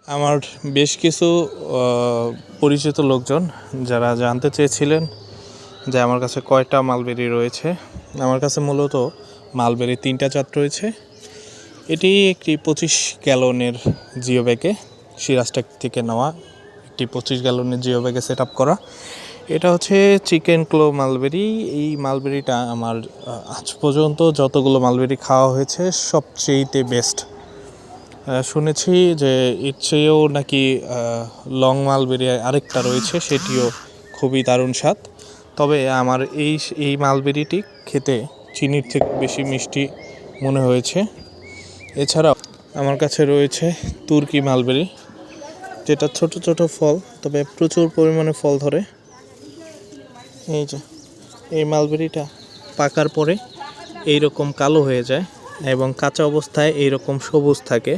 আমার বেশ কিছু পরিচিত লোকজন যারা জানতে চেয়েছিলেন যে আমার কাছে কয়টা মালবেরি রয়েছে। আমার কাছে মূলত মালবেরি 3টা জাত রয়েছে। এটি একটি 25 গ্যালনের জিও ব্যাগে সিরাজটেক থেকে নেওয়া একটি 25 গ্যালনের জিও ব্যাগে সেট আপ করা। এটা হচ্ছে চিকেন ক্লো মালবেরি। এই মালবেরিটা আমার আজ পর্যন্ত যতগুলো মালবেরি খাওয়া হয়েছে সবচেয়েতে বেস্ট। শুনেছি যে এর চেয়েও নাকি লং মালবেরি আরেকটা রয়েছে, সেটিও খুবই দারুণ স্বাদ। তবে আমার এই মালবেরিটি খেতে চিনির থেকে বেশি মিষ্টি মনে হয়েছে। এছাড়াও আমার কাছে রয়েছে তুর্কি মালবেরি, যেটা ছোট ছোট ফল, তবে প্রচুর পরিমাণে ফল ধরে। এই যে এই মালবেরিটা পাকার পরে এইরকম কালো হয়ে যায় এবং কাঁচা অবস্থায় এইরকম সবুজ থাকে।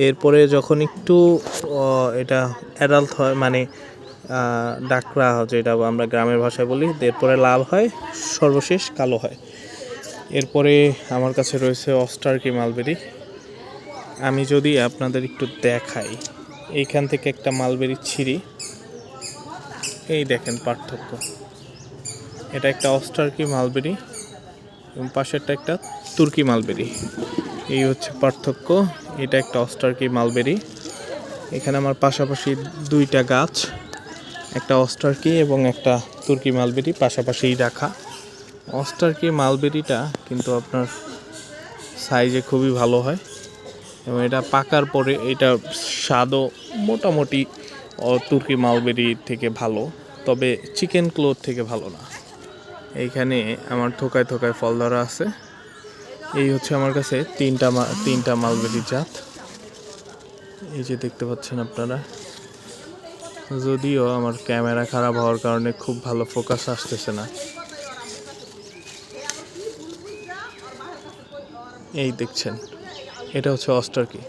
এরপরে যখন একটু এটা অ্যাডাল্ট হয়, মানে ডাকরা যেটা আমরা গ্রামের ভাষায় বলি, এরপরে লাল হয়, সর্বশেষ কালো হয়। এরপরে আমার কাছে রয়েছে অস্টার্কি মালবেরি। আমি যদি আপনাদের একটু দেখাই, এইখান থেকে একটা মালবেরি ছিঁড়ি, এই দেখেন পার্থক্য। এটা একটা অস্টার্কি মালবেরি এবং পাশেরটা একটা তুর্কি মালবেরি। এই হচ্ছে পার্থক্য। এটা একটা অস্টার্কি মালবেরি। এখানে আমার পাশাপাশি 2টা গাছ, একটা অস্টার্কি এবং একটা তুর্কি মালবেরি পাশাপাশিই রাখা। অস্টার্কি মালবেরিটা কিন্তু আপনার সাইজে খুবই ভালো হয় এবং এটা পাকার পরে এটা স্বাদও মোটামুটি তুর্কি মালবেরি থেকে ভালো, তবে চিকেন ক্লোর থেকে ভালো না। এইখানে আমার থোকায় থোকায় ফল ধরা আছে। এই হচ্ছে আমার কাছে তিনটা মালবেরি জাত। এই যে দেখতে পাচ্ছেন আপনারা, যদিও আমার ক্যামেরা খারাপ হওয়ার কারণে খুব ভালো ফোকাস আসতেছে না। এই দেখছেন, এটা হচ্ছে অস্টার্কি।